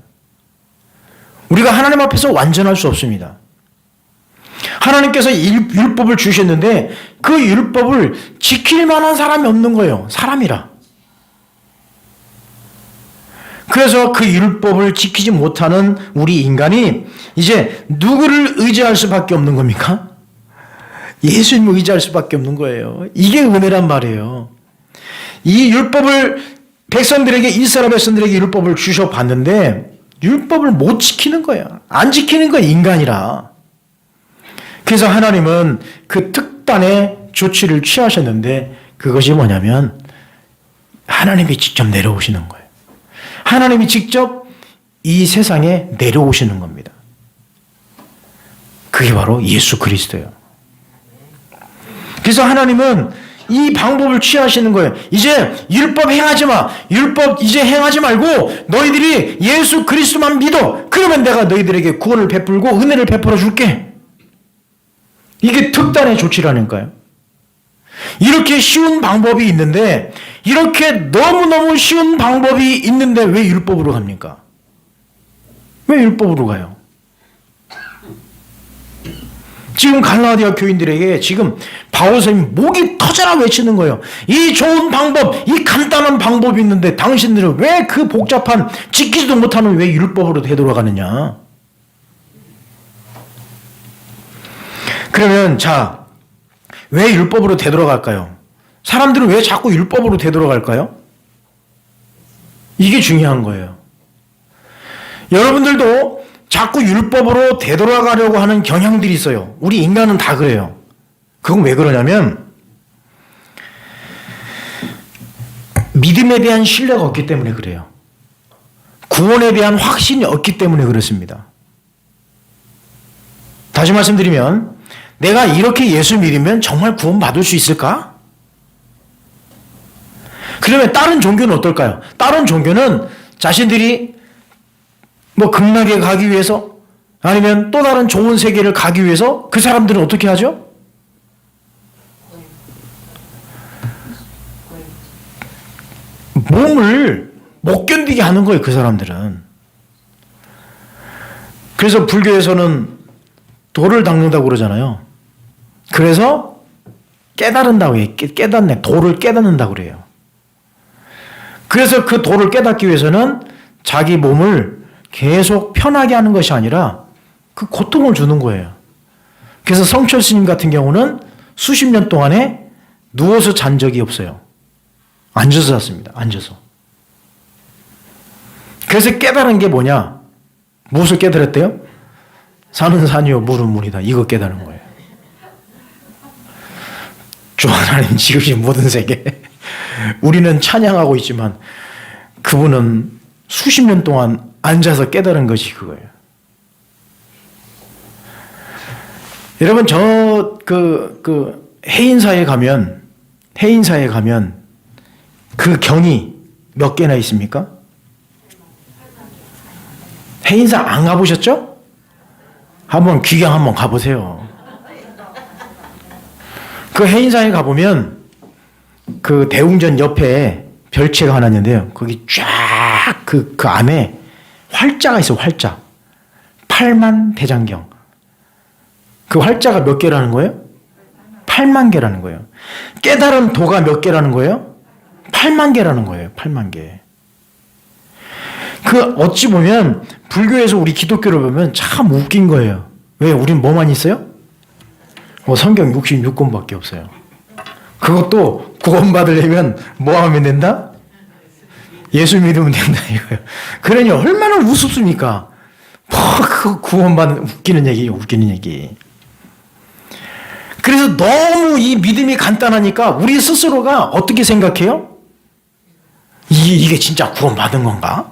우리가 하나님 앞에서 완전할 수 없습니다. 하나님께서 율법을 주셨는데 그 율법을 지킬 만한 사람이 없는 거예요. 사람이라. 그래서 그 율법을 지키지 못하는 우리 인간이 이제 누구를 의지할 수밖에 없는 겁니까? 예수님을 의지할 수밖에 없는 거예요. 이게 은혜란 말이에요. 이 율법을 백성들에게, 이스라엘 백성들에게 율법을 주셔봤는데 율법을 못 지키는 거야. 안 지키는 거야, 인간이라. 그래서 하나님은 그 특단의 조치를 취하셨는데 그것이 뭐냐면 하나님이 직접 내려오시는 거예요. 하나님이 직접 이 세상에 내려오시는 겁니다. 그게 바로 예수 그리스도예요. 그래서 하나님은 이 방법을 취하시는 거예요. 이제 율법 행하지 마. 율법 이제 행하지 말고 너희들이 예수 그리스도만 믿어. 그러면 내가 너희들에게 구원을 베풀고 은혜를 베풀어 줄게. 이게 특단의 조치라니까요. 이렇게 쉬운 방법이 있는데, 이렇게 너무너무 쉬운 방법이 있는데 왜 율법으로 갑니까? 왜 율법으로 가요? 지금 갈라디아 교인들에게 지금 바울 선생님이 목이 터져라 외치는 거예요. 이 좋은 방법, 이 간단한 방법이 있는데 당신들은 왜 그 복잡한 지키지도 못하는 왜 율법으로 되돌아가느냐? 그러면 자, 왜 율법으로 되돌아갈까요? 사람들은 왜 자꾸 율법으로 되돌아갈까요? 이게 중요한 거예요. 여러분들도 자꾸 율법으로 되돌아가려고 하는 경향들이 있어요. 우리 인간은 다 그래요. 그건 왜 그러냐면 믿음에 대한 신뢰가 없기 때문에 그래요. 구원에 대한 확신이 없기 때문에 그렇습니다. 다시 말씀드리면 내가 이렇게 예수 믿으면 정말 구원받을 수 있을까? 그러면 다른 종교는 어떨까요? 다른 종교는 자신들이 뭐 극락에 가기 위해서 아니면 또 다른 좋은 세계를 가기 위해서 그 사람들은 어떻게 하죠? 몸을 못 견디게 하는 거예요, 그 사람들은. 그래서 불교에서는 돌을 닦는다고 그러잖아요. 그래서 깨달은다고 해요. 깨닫네. 돌을 깨닫는다고 그래요. 그래서 그 돌을 깨닫기 위해서는 자기 몸을 계속 편하게 하는 것이 아니라 그 고통을 주는 거예요. 그래서 성철 스님 같은 경우는 수십 년 동안에 누워서 잔 적이 없어요. 앉아서 잤습니다. 앉아서. 그래서 깨달은 게 뭐냐? 무엇을 깨달았대요? 산은 산이요 물은 물이다. 이거 깨달은 거예요. 주 하나님 지으신 모든 세계. 우리는 찬양하고 있지만 그분은 수십 년 동안 앉아서 깨달은 것이 그거예요. 여러분, 해인사에 가면 그 경이 몇 개나 있습니까? 해인사 안 가보셨죠? 한번 귀경 한번 가보세요. 그 해인사에 가보면 그 대웅전 옆에 별채가 하나 있는데요. 거기 쫙 그 안에 활자가 있어요. 활자. 8만 대장경. 그 활자가 몇 개라는 거예요? 8만 개라는 거예요. 깨달은 도가 몇 개라는 거예요? 8만 개라는 거예요. 8만 개. 그 어찌 보면 불교에서 우리 기독교를 보면 참 웃긴 거예요. 왜? 우린 뭐만 있어요? 성경 66권밖에 없어요. 그것도 구원받으려면 뭐 하면 된다? 예수 믿으면 된다 이거예요. 그러니 얼마나 우습습니까? 그거 구원받는 웃기는 얘기. 그래서 너무 이 믿음이 간단하니까 우리 스스로가 어떻게 생각해요? 이게 진짜 구원받은 건가?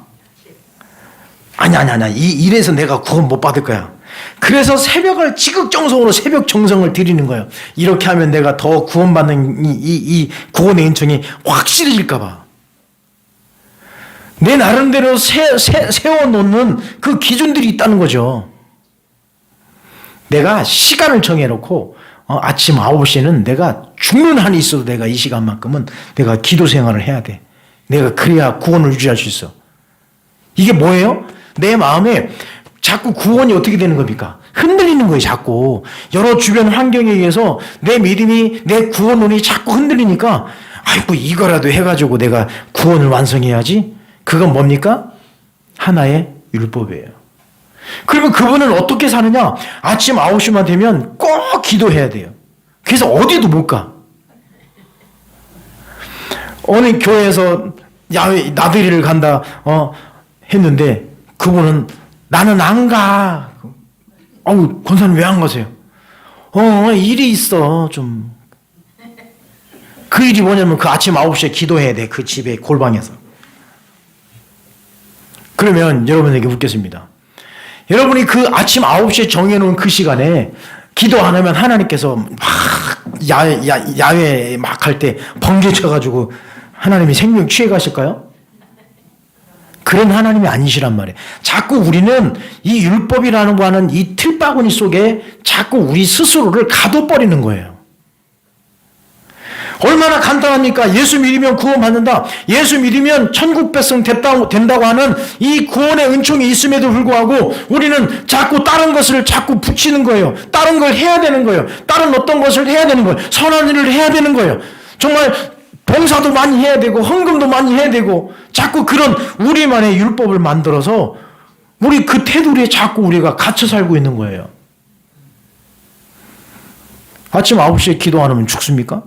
아니. 이래서 내가 구원 못 받을 거야. 그래서 새벽을 지극정성으로 새벽 정성을 드리는 거예요. 이렇게 하면 내가 더 구원받는 이 구원의 은총이 확실해질까 봐. 내 나름대로 세워놓는 그 기준들이 있다는 거죠. 내가 시간을 정해놓고 아침 9시에는 내가 죽는 한이 있어도 내가 이 시간만큼은 내가 기도 생활을 해야 돼. 내가 그래야 구원을 유지할 수 있어. 이게 뭐예요? 내 마음에 자꾸 구원이 어떻게 되는 겁니까? 흔들리는 거예요, 자꾸. 여러 주변 환경에 의해서 내 믿음이, 내 구원론이 자꾸 흔들리니까, 아이고, 이거라도 해가지고 내가 구원을 완성해야지? 그건 뭡니까? 하나의 율법이에요. 그러면 그분은 어떻게 사느냐? 아침 9시만 되면 꼭 기도해야 돼요. 그래서 어디도 못 가. 어느 교회에서 야외 나들이를 간다, 했는데, 그분은 나는 안 가. 권사님 왜 안 가세요? 일이 있어, 좀. 그 일이 뭐냐면 그 아침 9시에 기도해야 돼. 그 집에 골방에서. 그러면 여러분에게 묻겠습니다. 여러분이 그 아침 9시에 정해놓은 그 시간에 기도 안 하면 하나님께서 막 야외 막 할 때 번개 쳐가지고 하나님이 생명 취해 가실까요? 그런 하나님이 아니시란 말이에요. 자꾸 우리는 이 율법이라는 거 하는 이 틀바구니 속에 자꾸 우리 스스로를 가둬버리는 거예요. 얼마나 간단합니까? 예수 믿으면 구원받는다. 예수 믿으면 천국 백성 된다고 하는 이 구원의 은총이 있음에도 불구하고 우리는 자꾸 다른 것을 자꾸 붙이는 거예요. 다른 걸 해야 되는 거예요. 다른 어떤 것을 해야 되는 거예요. 선한 일을 해야 되는 거예요. 정말 봉사도 많이 해야 되고 헌금도 많이 해야 되고 자꾸 그런 우리만의 율법을 만들어서 우리 그 테두리에 자꾸 우리가 갇혀 살고 있는 거예요. 아침 9시에 기도 안 하면 죽습니까?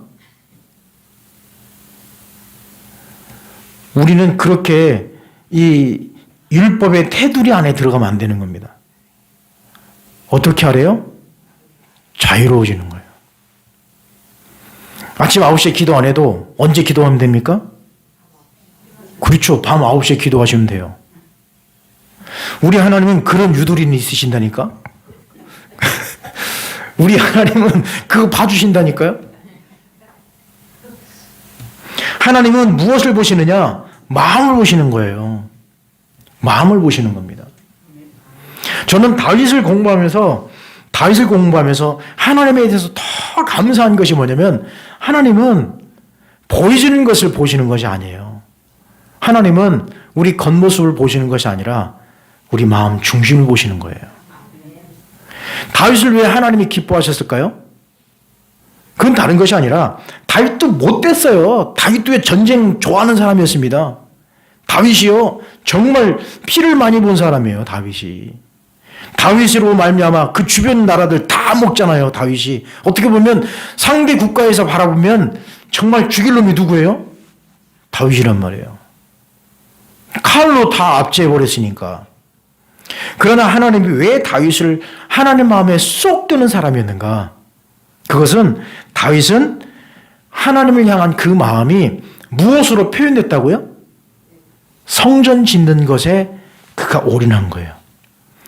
우리는 그렇게 이 율법의 테두리 안에 들어가면 안 되는 겁니다. 어떻게 하래요? 자유로워지는 거예요. 아침 9시에 기도 안 해도 언제 기도하면 됩니까? 그렇죠. 밤 9시에 기도하시면 돼요. 우리 하나님은 그런 유도리는 있으신다니까? 우리 하나님은 그거 봐주신다니까요? 하나님은 무엇을 보시느냐? 마음을 보시는 거예요. 마음을 보시는 겁니다. 저는 다윗을 공부하면서 하나님에 대해서 더 감사한 것이 뭐냐면 하나님은 보여주는 것을 보시는 것이 아니에요. 하나님은 우리 겉모습을 보시는 것이 아니라 우리 마음 중심을 보시는 거예요. 다윗을 왜 하나님이 기뻐하셨을까요? 그건 다른 것이 아니라 다윗도 못됐어요. 다윗도 전쟁 좋아하는 사람이었습니다. 다윗이요 정말 피를 많이 본 사람이에요. 다윗으로 말미암아 그 주변 나라들 다 먹잖아요. 다윗이 어떻게 보면 상대 국가에서 바라보면 정말 죽일 놈이 누구예요? 다윗이란 말이에요. 칼로 다 압제해버렸으니까. 그러나 하나님이 왜 다윗을 하나님 마음에 쏙 드는 사람이었는가? 그것은 다윗은 하나님을 향한 그 마음이 무엇으로 표현됐다고요? 성전 짓는 것에 그가 올인한 거예요.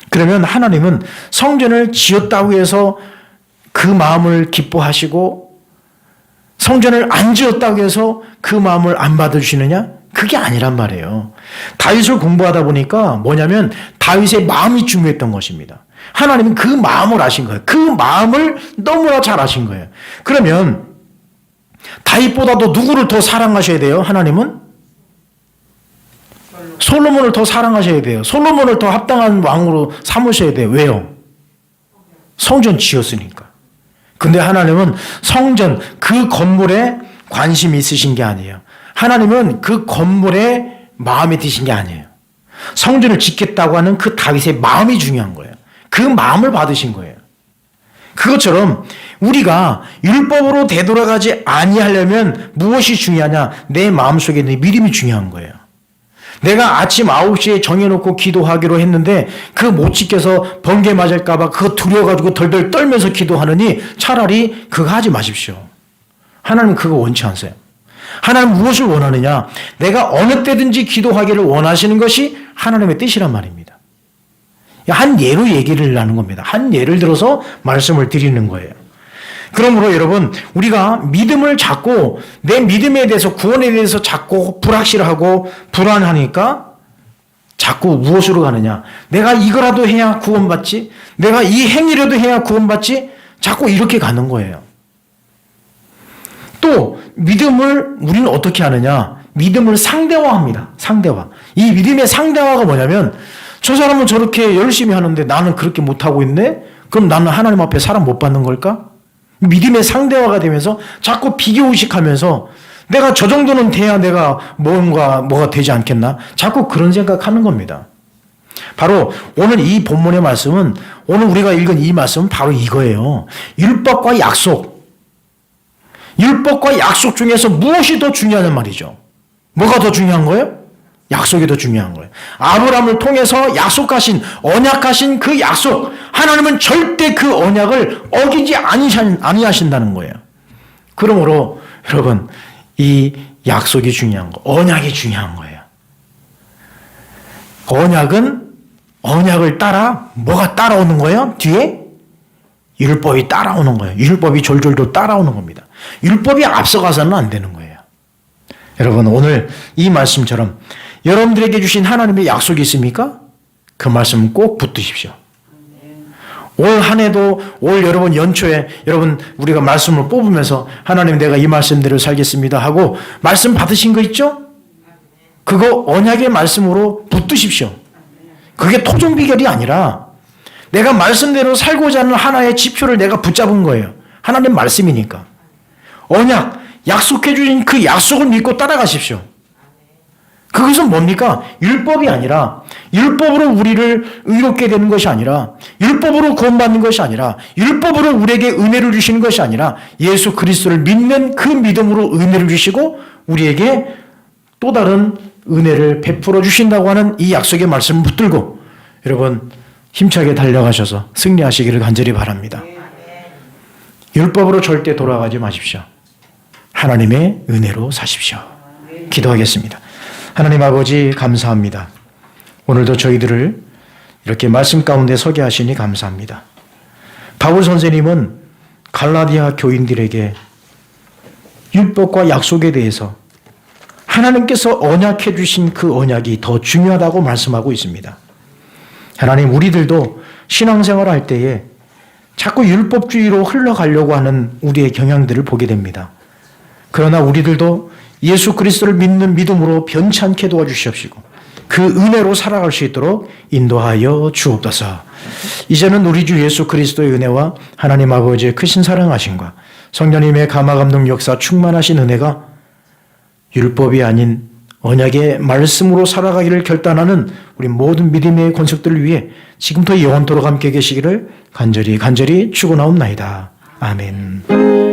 그러면 하나님은 성전을 지었다고 해서 그 마음을 기뻐하시고 성전을 안 지었다고 해서 그 마음을 안 받아주시느냐? 그게 아니란 말이에요. 다윗을 공부하다 보니까 뭐냐면 다윗의 마음이 중요했던 것입니다. 하나님은 그 마음을 아신 거예요. 그 마음을 너무나 잘 아신 거예요. 그러면 다윗보다도 누구를 더 사랑하셔야 돼요? 하나님은? 솔로몬을 더 사랑하셔야 돼요. 솔로몬을 더 합당한 왕으로 삼으셔야 돼요. 왜요? 성전 지었으니까. 근데 하나님은 성전, 그 건물에 관심이 있으신 게 아니에요. 하나님은 그 건물에 마음에 드신 게 아니에요. 성전을 짓겠다고 하는 그 다윗의 마음이 중요한 거예요. 그 마음을 받으신 거예요. 그것처럼 우리가 율법으로 되돌아가지 아니하려면 무엇이 중요하냐? 내 마음속에 있는 믿음이 중요한 거예요. 내가 아침 9시에 정해놓고 기도하기로 했는데 그거 못 지켜서 번개 맞을까 봐 그거 두려워가지고 덜덜 떨면서 기도하느니 차라리 그거 하지 마십시오. 하나님은 그거 원치 않으세요. 하나님은 무엇을 원하느냐? 내가 어느 때든지 기도하기를 원하시는 것이 하나님의 뜻이란 말입니다. 한 예로 얘기를 하는 겁니다. 한 예를 들어서 말씀을 드리는 거예요. 그러므로 여러분, 우리가 믿음을 잡고 내 믿음에 대해서, 구원에 대해서 자꾸 불확실하고 불안하니까 자꾸 무엇으로 가느냐? 내가 이거라도 해야 구원받지? 내가 이 행위라도 해야 구원받지? 자꾸 이렇게 가는 거예요. 또 믿음을 우리는 어떻게 하느냐? 믿음을 상대화합니다. 상대화. 이 믿음의 상대화가 뭐냐면 저 사람은 저렇게 열심히 하는데 나는 그렇게 못하고 있네? 그럼 나는 하나님 앞에 사람 못 받는 걸까? 믿음의 상대화가 되면서 자꾸 비교의식하면서 내가 저 정도는 돼야 내가 뭐가 되지 않겠나? 자꾸 그런 생각하는 겁니다. 바로 오늘 이 본문의 말씀은, 오늘 우리가 읽은 이 말씀은 바로 이거예요. 율법과 약속. 율법과 약속 중에서 무엇이 더 중요하냐 말이죠. 뭐가 더 중요한 거예요? 약속이 더 중요한 거예요. 아브라함을 통해서 약속하신, 언약하신 그 약속, 하나님은 절대 그 언약을 어기지 아니하신다는 거예요. 그러므로 여러분, 이 약속이 중요한 거, 언약이 중요한 거예요. 언약은 언약을 따라 뭐가 따라오는 거예요? 뒤에 율법이 따라오는 거예요. 율법이 졸졸졸 따라오는 겁니다. 율법이 앞서가서는 안 되는 거예요. 여러분, 오늘 이 말씀처럼 여러분들에게 주신 하나님의 약속이 있습니까? 그 말씀 꼭 붙드십시오. 올 한 해도, 올 여러분 연초에 여러분 우리가 말씀을 뽑으면서 하나님 내가 이 말씀대로 살겠습니다 하고 말씀 받으신 거 있죠? 그거 언약의 말씀으로 붙드십시오. 그게 토종 비결이 아니라 내가 말씀대로 살고자 하는 하나의 지표를 내가 붙잡은 거예요. 하나님 말씀이니까. 언약, 약속해 주신 그 약속을 믿고 따라가십시오. 그것은 뭡니까? 율법이 아니라, 율법으로 우리를 의롭게 되는 것이 아니라, 율법으로 구원받는 것이 아니라, 율법으로 우리에게 은혜를 주시는 것이 아니라, 예수 그리스도를 믿는 그 믿음으로 은혜를 주시고 우리에게 또 다른 은혜를 베풀어 주신다고 하는 이 약속의 말씀을 붙들고 여러분 힘차게 달려가셔서 승리하시기를 간절히 바랍니다. 율법으로 절대 돌아가지 마십시오. 하나님의 은혜로 사십시오. 기도하겠습니다. 하나님 아버지 감사합니다. 오늘도 저희들을 이렇게 말씀 가운데 서게 하시니 감사합니다. 바울 선생님은 갈라디아 교인들에게 율법과 약속에 대해서 하나님께서 언약해 주신 그 언약이 더 중요하다고 말씀하고 있습니다. 하나님, 우리들도 신앙생활을 할 때에 자꾸 율법주의로 흘러가려고 하는 우리의 경향들을 보게 됩니다. 그러나 우리들도 예수 그리스도를 믿는 믿음으로 변치 않게 도와주시옵시고 그 은혜로 살아갈 수 있도록 인도하여 주옵소서. 이제는 우리 주 예수 그리스도의 은혜와 하나님 아버지의 크신 사랑하심과 성령님의 감화감동 역사 충만하신 은혜가 율법이 아닌 언약의 말씀으로 살아가기를 결단하는 우리 모든 믿음의 권속들을 위해 지금부터 영원토록 함께 계시기를 간절히 축원하옵나이다. 아멘.